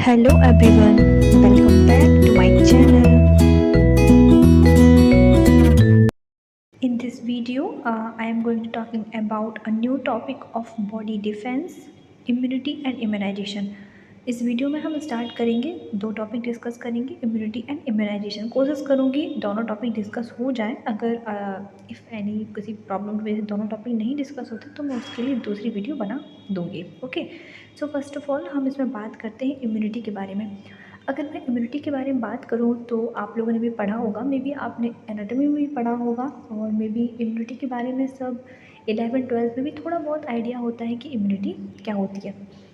Hello everyone, welcome back to my channel. In this video, I am going to talking about a new topic of body defense, immunity and immunization. इस video में हम start करेंगे, दो topic discuss करेंगे, immunity and immunisation. कोशिश करूँगी दोनों topic discuss हो जाए। अगर इफ़ एनी किसी प्रॉब्लम की वजह से दोनों टॉपिक नहीं डिस्कस होते तो मैं उसके लिए दूसरी वीडियो बना दूँगी। Okay, so first of all हम इसमें बात करते हैं इम्यूनिटी के बारे में। अगर मैं इम्यूनिटी के बारे में बात करूँ तो आप लोगों ने भी पढ़ा होगा, मे बी आपने एनाटॉमी में भी पढ़ा होगा, और मे बी इम्यूनिटी के बारे में सब 11-12 में भी थोड़ा बहुत आइडिया होता है कि इम्यूनिटी क्या होती है।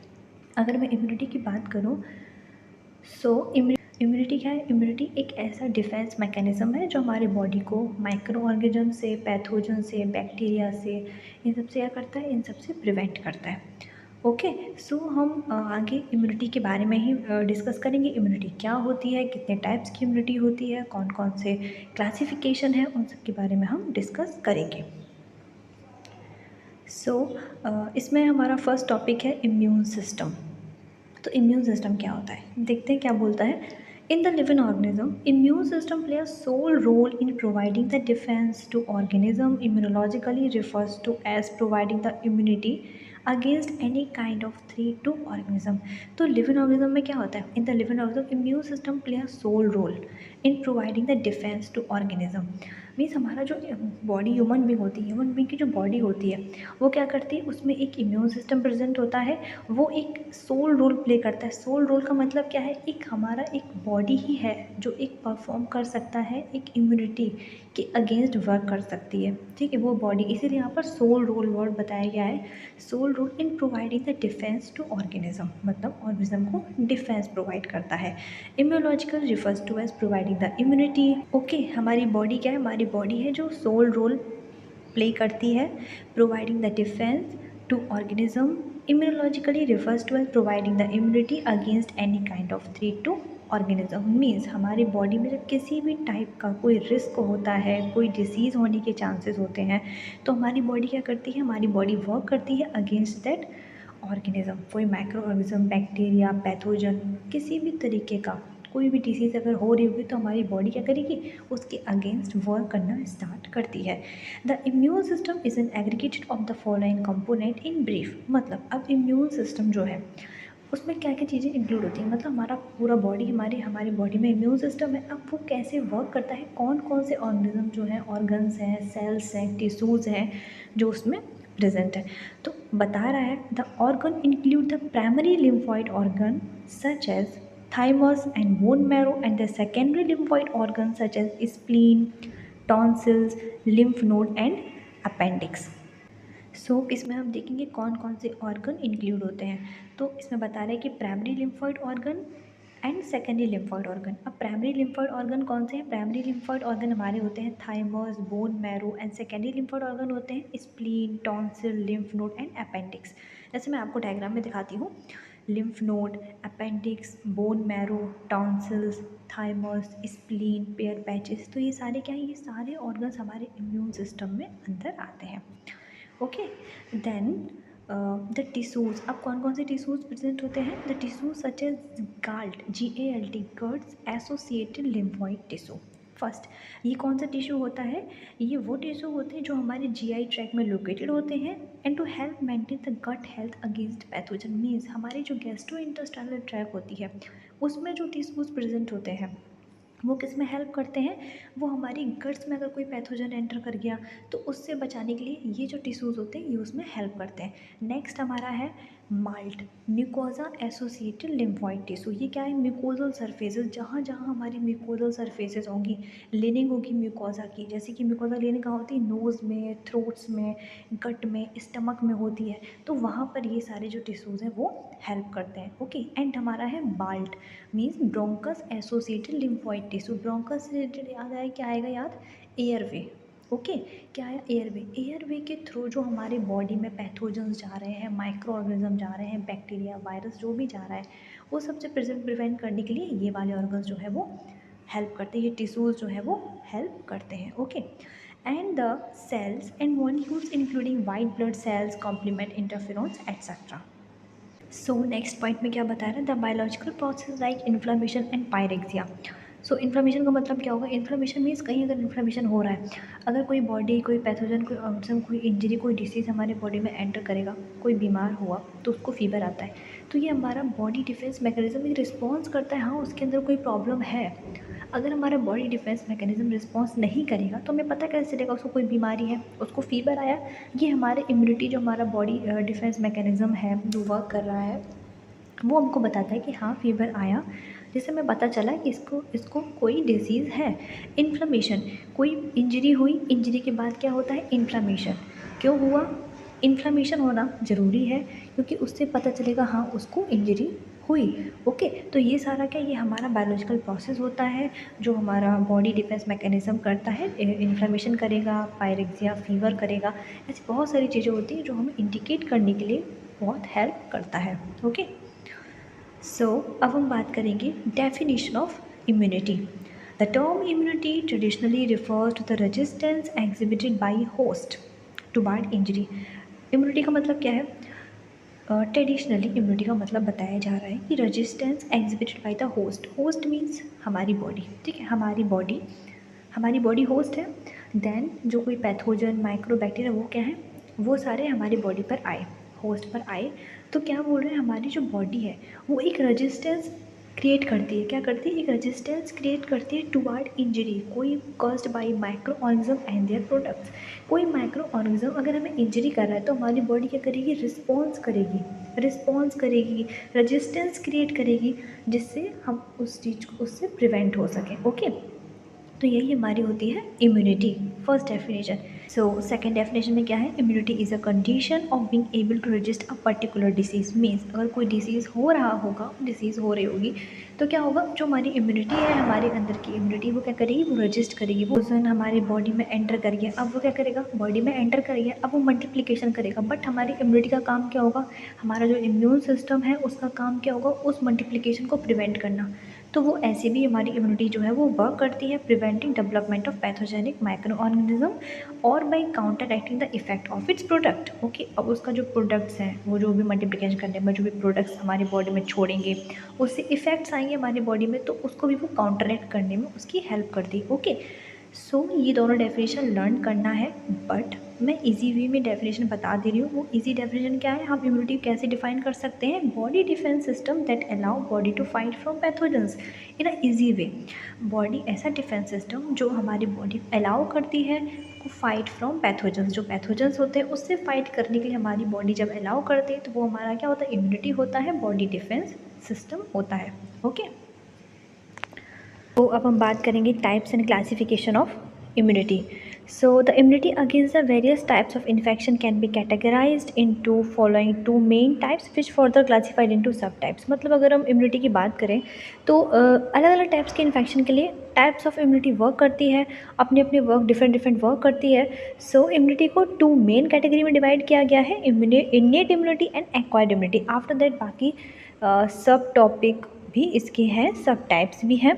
अगर मैं इम्यूनिटी की बात करूँ सो इम्यूनिटी क्या है? इम्यूनिटी एक ऐसा डिफेंस मैकेनिज़्म है जो हमारे बॉडी को माइक्रो ऑर्गेनिज्म से, पैथोजन से, बैक्टीरिया से, इन सब से क्या करता है? इन सब से प्रिवेंट करता है। ओके, सो हम आगे इम्यूनिटी के बारे में ही डिस्कस करेंगे। इम्यूनिटी क्या होती है, कितने टाइप्स की इम्यूनिटी होती है, कौन कौन से क्लासिफिकेशन है, उन सब के बारे में हम डिस्कस करेंगे। सो इसमें हमारा फर्स्ट टॉपिक है इम्यून सिस्टम। तो इम्यून सिस्टम क्या होता है, देखते हैं क्या बोलता है। In the living organism, immune system play a sole role in providing the defence to organism. Immunologically refers to as providing the immunity against any kind of threat to organism. तो living organism में क्या होता है? In the living organism immune system play a sole role in providing the defence to organism. Means हमारा जो body human being होती है, human being की जो बॉडी होती है वो क्या करती है, उसमें एक इम्यून सिस्टम प्रेजेंट होता है। वो एक सोल रोल प्ले करता है। सोल रोल का मतलब क्या है? एक हमारा एक बॉडी ही है जो एक परफॉर्म कर सकता है, एक इम्यूनिटी के अगेंस्ट वर्क कर सकती है। ठीक है, वो बॉडी, इसीलिए यहाँ पर सोल रोल वर्ड बताया गया है। Sole role in providing the defence to organism, मतलब ऑर्गेनिज्म को डिफेंस प्रोवाइड करता है। Immunological refers to as providing the immunity. Okay, हमारी बॉडी क्या है? हमारी बॉडी है जो सोल रोल प्ले करती है, providing the defence to organism. Immunologically refers to as providing the immunity against any kind of threat to organism. Means हमारी body में जब किसी भी टाइप का कोई रिस्क होता है, कोई डिसीज़ होने के चांसेस होते हैं, तो हमारी बॉडी क्या करती है? हमारी बॉडी वर्क करती है अगेंस्ट दैट ऑर्गेनिज्म। कोई माइक्रो ऑर्गेनिज्म, बैक्टीरिया, पैथोजन, किसी भी तरीके का कोई भी डिसीज़ अगर हो रही होगी तो हमारी बॉडी क्या करेगी? उसके अगेंस्ट वर्क करना स्टार्ट करती है। The immune system is an aggregated of the following component in brief. मतलब अब इम्यून सिस्टम जो है उसमें क्या क्या चीज़ें इंक्लूड होती हैं। मतलब हमारा पूरा बॉडी, हमारी बॉडी में इम्यून सिस्टम है। अब वो कैसे वर्क करता है, कौन कौन से ऑर्गेनिज्म जो हैं, ऑर्गन्स हैं, सेल्स हैं, टिश्यूज़ हैं जो उसमें प्रेजेंट है। तो बता रहा है the organ include the primary lymphoid organ such as thymus and bone marrow, and the secondary lymphoid organs such as spleen, tonsils, lymph node and appendix. सो इसमें हम देखेंगे कौन कौन से ऑर्गन इंक्लूड होते हैं। तो इसमें बता रहे हैं कि primary lymphoid organ and secondary lymphoid organ. अब प्राइमरी लिम्फॉइड ऑर्गन कौन से हैं? प्राइमरी लिम्फॉइड ऑर्गन हमारे होते हैं thymus, bone marrow, and secondary lymphoid organ होते हैं spleen, tonsil, lymph node and appendix. जैसे मैं आपको डायग्राम में दिखाती हूँ, lymph node, appendix, bone marrow, tonsils, thymus, spleen, pair patches, तो ये सारे क्या हैं? ये सारे ऑर्गन्स हमारे इम्यून सिस्टम में अंदर आते हैं। Okay, then the tissues. अब कौन कौन से टिश्यूज़ प्रेजेंट होते हैं? The tissues such as GALT, GALT, guts associated lymphoid tissue. First, ये कौन सा टिश्यू होता है? ये वो टिश्यू होते हैं जो हमारे GI ट्रैक में लोकेटेड होते हैं and to help maintain the gut health against pathogen. Means हमारी जो गैस्ट्रो इंटेस्टाइनल ट्रैक होती है उसमें जो टिश्यूज़ प्रेजेंट होते हैं वो किस में हेल्प करते हैं? वो हमारी गट्स में अगर कोई पैथोजन एंटर कर गया तो उससे बचाने के लिए ये जो टिश्यूज़ होते हैं ये उसमें हेल्प करते हैं। नेक्स्ट हमारा है malt, mucosa associated lymphoid tissue. ये क्या है? म्यूकोजल सरफेसेस, जहाँ जहाँ हमारी म्यूकोजल सरफेसेस होंगी, लेनिंग होगी म्यूकोजा की। जैसे कि म्यूकोजा लेनिंग कहाँ होती है? नोज़ में, थ्रोट्स में, गट में, स्टमक में होती है। तो वहाँ पर ये सारे जो टिश्यूज़ हैं वो हेल्प करते हैं। ओके, एंड हमारा है bolt, means bronchus associated lymphoid tissue. Bronchus से रिलेटेड याद आया, क्या आएगा याद? एयरवे। ओके, क्या है? एयरवे। एयरवे के थ्रू जो हमारे बॉडी में पैथोजन्स जा रहे हैं, माइक्रो ऑर्गेनिज्म जा रहे हैं, बैक्टीरिया, वायरस जो भी जा रहा है, वो सबसे प्रिवेंट करने के लिए ये वाले ऑर्गन्स जो है वो हेल्प करते हैं, ये टिश्यूज़ जो है वो हेल्प करते हैं। Okay, and the cells and molecules including white blood cells, complement, interferons, etcetera. So next point में क्या बता रहा है, the biological process like inflammation and pyrexia. So inflammation का मतलब क्या होगा, इन्फ्लामेशन मीन्स कहीं अगर इन्फ्लामेशन हो रहा है, अगर कोई बॉडी कोई पैथोजन कोई ऑर्गेनिज्म कोई इंजरी कोई डिसीज़ हमारे बॉडी में एंटर करेगा, कोई बीमार हुआ तो उसको फीवर आता है, तो ये हमारा बॉडी डिफेंस मैकेनिज्म एक रिस्पॉन्स करता है, हाँ उसके अंदर कोई प्रॉब्लम है। अगर हमारा बॉडी डिफेंस मैकेनिज्म रिस्पॉन्स नहीं करेगा तो हमें पता कैसे चलेगा उसको कोई बीमारी है, उसको फीवर आया। ये हमारे इम्यूनिटी जो हमारा बॉडी डिफेंस मैकेनिज्म है जो वर्क कर रहा है, वो हमको बताता है कि हाँ फीवर आया, जिससे हमें पता चला कि इसको इसको कोई डिसीज़ है। इन्फ्लेमेशन, कोई इंजरी हुई, इंजरी के बाद क्या होता है, इन्फ्लेमेशन। क्यों हुआ, इन्फ्लेमेशन होना ज़रूरी है क्योंकि उससे पता चलेगा हाँ उसको इंजरी हुई। ओके, तो ये सारा क्या, ये हमारा बायोलॉजिकल प्रोसेस होता है जो हमारा बॉडी डिफेंस मैकेनिज्म करता है। इन्फ्लेमेशन करेगा, पायरेक्सिया, फीवर करेगा, ऐसी बहुत सारी चीज़ें होती हैं जो हमें इंडिकेट करने के लिए बहुत हेल्प करता है। ओके, सो अब हम बात करेंगे definition of immunity. The term immunity traditionally refers to the resistance exhibited by host toward injury. Immunity का मतलब क्या है, ट्रेडिशनली इम्यूनिटी का मतलब बताया जा रहा है कि resistance exhibited by the host. Host means हमारी बॉडी, ठीक है, हमारी बॉडी होस्ट है। देन जो कोई पैथोजन माइक्रोबैक्टीरिया वो क्या है, वो सारे हमारी बॉडी पर आए, होस्ट पर आए, तो क्या बोल रहे हैं, हमारी जो बॉडी है वो एक रेजिस्टेंस क्रिएट करती है। क्या करती है, एक रेजिस्टेंस क्रिएट करती है टुवार्ड इंजरी, कोई caused by micro organism and their products. कोई माइक्रो ऑर्गेनिज्म अगर हमें इंजरी कर रहा है तो हमारी बॉडी क्या करेगी, रिस्पॉन्स करेगी, रेजिस्टेंस क्रिएट करेगी, जिससे हम उस चीज़ को उससे प्रिवेंट हो सकें। ओके, तो यही हमारी होती है immunity, first definition. So second definition में क्या है, immunity is a condition of being able to resist a particular disease. Means अगर कोई डिसीज़ हो रहा होगा, डिसीज़ हो रही होगी, तो क्या होगा, जो हमारी इम्यूनिटी है, हमारे अंदर की इम्यूनिटी, वो क्या करेगी, वो रजिस्ट करेगी। वो पोजन हमारी बॉडी में एंटर कर गया, अब वो क्या करेगा, बॉडी में एंटर कर गया, अब वो मल्टीप्लिकेशन करेगा। बट हमारी इम्यूनिटी का काम क्या होगा, हमारा जो इम्यून सिस्टम है उसका काम क्या होगा, उस मल्टीप्लिकेशन को प्रिवेंट करना। तो वो ऐसे भी हमारी इम्यूनिटी जो है वो वर्क करती है, preventing development of pathogenic microorganism और by counteracting the effect of its product. Okay, अब उसका जो प्रोडक्ट्स हैं, वो जो भी मल्टीप्लिकेशन करने में जो भी प्रोडक्ट्स हमारी बॉडी में छोड़ेंगे, उससे इफेक्ट्स आएंगे हमारी बॉडी में, तो उसको भी वो काउंटर एक्ट करने में उसकी हेल्प करती है। ओके, सो ये दोनों डेफिनेशन लर्न करना है, बट मैं इजी वे में डेफिनेशन बता दे रही हूँ। वो इजी डेफिनेशन क्या है, हम इम्यूनिटी कैसे डिफाइन कर सकते हैं, body defence system that allow body to fight from pathogens in a easy way. Body ऐसा डिफेंस सिस्टम जो हमारी बॉडी अलाउ करती है को फाइट फ्रॉम पैथोजेंस, जो पैथोजेंस होते हैं उससे फाइट करने के लिए हमारी बॉडी जब अलाउ करती है तो वो हमारा क्या होता है, इम्यूनिटी होता है, बॉडी डिफेंस सिस्टम होता है। ओके, तो अब हम बात करेंगे types and classification of immunity. So the immunity against the various types of infection can be categorized into following two main types which further classified into sub types. मतलब अगर हम इम्यूनिटी की बात करें तो अलग अलग टाइप्स के इन्फेक्शन के लिए टाइप्स ऑफ इम्यूनिटी वर्क करती है, अपने अपने वर्क डिफरेंट वर्क करती है। सो इम्यूनिटी को टू मेन कैटेगरी में डिवाइड किया गया है, innate immunity and acquired immunity. After that बाकी सब टॉपिक भी इसके हैं, सब टाइप्स भी हैं।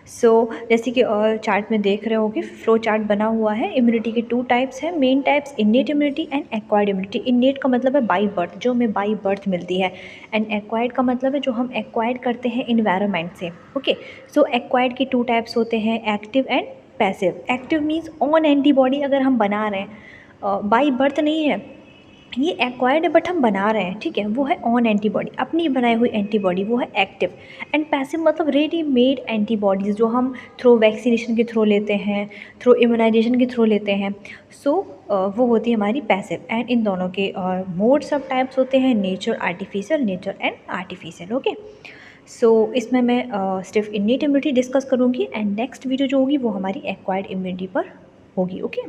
सो जैसे कि चार्ट में देख रहे होगे, फ्लो चार्ट बना हुआ है। इम्यूनिटी के टू टाइप्स हैं, main types innate immunity and acquired immunity. Innate का मतलब है बाई बर्थ, जो हमें बाई बर्थ मिलती है, एंड एक्वायर्ड का मतलब है जो हम एक्वायर्ड करते हैं इन्वायरमेंट से। ओके, सो एक्वायर्ड के टू टाइप्स होते हैं, active and passive. Active means on antibody अगर हम बना रहे हैं, बाई बर्थ नहीं है, ये एक्वायर्ड है बट हम बना रहे हैं, ठीक है, वो है ऑन एंटीबॉडी, अपनी बनाई हुई एंटीबॉडी, वो है एक्टिव। एंड पैसिव मतलब रेडीमेड एंटीबॉडीज़ जो हम थ्रू वैक्सीनेशन के थ्रू लेते हैं, थ्रू इम्यूनाइजेशन के थ्रू लेते हैं। सो वो होती है हमारी पैसिव। एंड इन दोनों के मोड सब टाइप्स होते हैं, नेचर एंड आर्टिफिशियल। ओके, सो इसमें मैं सिर्फ इन्नेट इम्यूनिटी डिस्कस करूँगी, एंड नेक्स्ट वीडियो जो होगी वो हमारी एक्वायर्ड इम्यूनिटी पर होगी। ओके,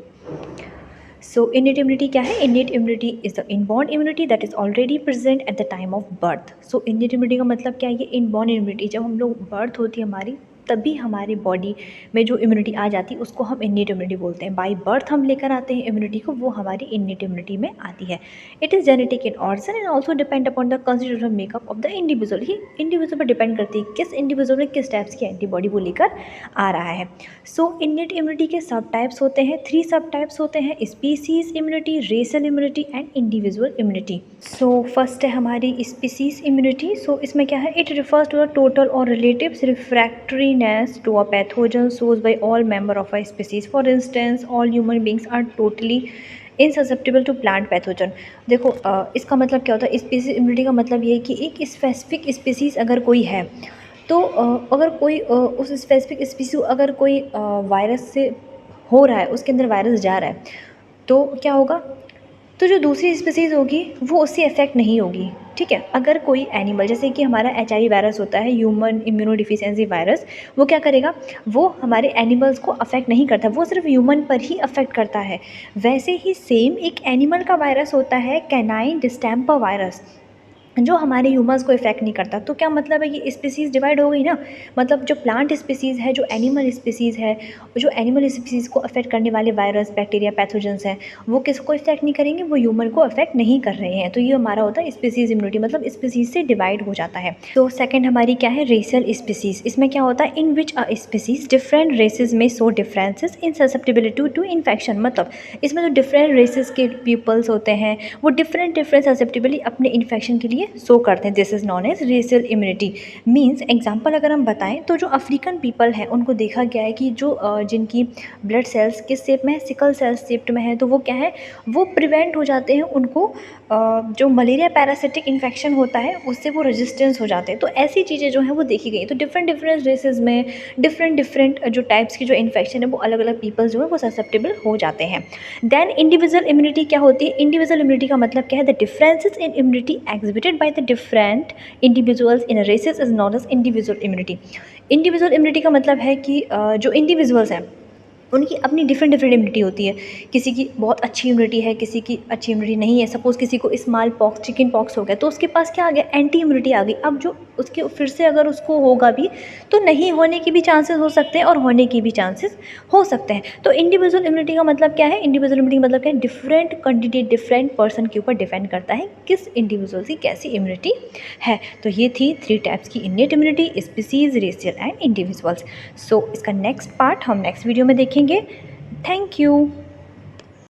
सो इन्नेट इम्यूनिटी क्या है, innate immunity is the inborn immunity that is already present at the time of birth. So innate immunity का मतलब क्या है, ये इनबॉर्न इम्यूनिटी, जब हम लोग बर्थ होती है हमारी तभी हमारी बॉडी में जो इम्यूनिटी आ जाती है उसको हम इन्नेट इम्यूनिटी बोलते हैं। बाई बर्थ हम लेकर आते हैं इम्यूनिटी को, वो हमारी इन्नेट इम्यूनिटी में आती है। It is genetic in Orson and also depend upon the constitutional makeup of the individual. He individual पर डिपेंड करती है किस इंडिविजुअल में किस टाइप्स की एंटीबॉडी वो लेकर आ रहा है। सो इन्नेट इम्यूनिटी के सब टाइप्स होते हैं, 3 सब टाइप्स होते हैं, species immunity, racial immunity and individual immunity. So first है हमारी स्पीसीज इम्यूनिटी। सो इसमें क्या है, it refers to the total और relative refractoriness to a pathogen shows by all member of a species. For instance all human beings are totally insusceptible to plant pathogen. देखो इसका मतलब क्या होता है, स्पीसीज इम्यूनिटी का मतलब ये है कि एक स्पेसिफिक स्पीसीज़ अगर कोई है तो अगर कोई उस स्पेसिफिक स्पीसीज अगर कोई वायरस से हो रहा है, उसके अंदर वायरस जा रहा है, तो क्या होगा, तो जो दूसरी स्पीसीज़ होगी वो उससे अफेक्ट नहीं होगी। ठीक है, अगर कोई एनिमल जैसे कि हमारा HIV वायरस होता है, ह्यूमन इम्यूनोडिफिशियंसी वायरस, वो क्या करेगा, वो हमारे एनिमल्स को अफेक्ट नहीं करता, वो सिर्फ ह्यूमन पर ही अफेक्ट करता है। वैसे ही सेम एक एनिमल का वायरस होता है कैनाइन डिस्टेम्पर वायरस, जो हमारे ह्यूमन्स को इफेक्ट नहीं करता। तो क्या मतलब है, ये स्पीसीज़ डिवाइड हो गई ना, मतलब जो प्लांट स्पीसीज़ है, जो एनिमल स्पीसीज़ है, जो एनिमल स्पीसीज़ को अफेक्ट करने वाले वायरस, बैक्टीरिया, पैथोजेंस हैं, वो किसको इफेक्ट नहीं करेंगे, वो ह्यूमन को अफेक्ट नहीं कर रहे हैं। तो ये हमारा होता है स्पीसीज़ इम्यूनिटी, मतलब स्पीसीज़ से डिवाइड हो जाता है। तो सेकंड हमारी क्या है, रेशियल स्पीसीज़। इसमें क्या होता है, in which a species different races में show differences in susceptibility to infection. मतलब इसमें जो डिफरेंट रेसेस के पीपल्स होते हैं वो डिफरेंट ससेप्टेबिलिटी अपने इन्फेक्शन के लिए शो करते हैं। This is known as racial immunity. Means example अगर हम बताएं तो जो अफ्रीकन पीपल हैं उनको देखा गया है कि जो जिनकी ब्लड सेल्स किस शेप में है, सिकल सेल्स शेप्ड में है, तो वो क्या है, वो प्रिवेंट हो जाते हैं, उनको जो मलेरिया पैरासिटिक इन्फेक्शन होता है उससे वो रेजिस्टेंस हो जाते हैं। तो ऐसी चीज़ें जो हैं वो देखी गई। तो डिफरेंट रेसेस में डिफरेंट जो टाइप्स की जो इन्फेक्शन है वो अलग अलग पीपल्स जो है वो ससेप्टेबल हो जाते हैं। देन इंडिविजुअल इम्यूनिटी क्या होती है, इंडिविजुअल इम्यूनिटी का मतलब क्या है, the differences in immunity exhibited by the different individuals in races is known as individual immunity. Individual immunity का मतलब है कि जो इंडिविजुअल्स हैं उनकी अपनी डिफरेंट इम्यूनिटी होती है। किसी की बहुत अच्छी इम्यूनिटी है, किसी की अच्छी इम्यूनिटी नहीं है। सपोज़ किसी को स्मॉल पॉक्स, चिकन पॉक्स हो गया, तो उसके पास क्या आ गया, एंटी इम्यूनिटी आ गई। अब जो उसके फिर से अगर उसको होगा भी तो नहीं होने की भी चांसेस हो सकते हैं और होने की भी चांसेस हो सकते हैं। तो इंडिविजुअल इम्यूनिटी का मतलब क्या है, इंडिविजुअल इम्यूनिटी का मतलब क्या है, डिफरेंट क्वांटिटी डिफरेंट पर्सन के ऊपर डिपेंड करता है किस इंडिविजुअल की कैसी इम्यूनिटी है। तो ये थी 3 टाइप्स की innate immunity, species, racial and individuals. So इसका नेक्स्ट पार्ट हम नेक्स्ट वीडियो में देखेंगे। Thank you.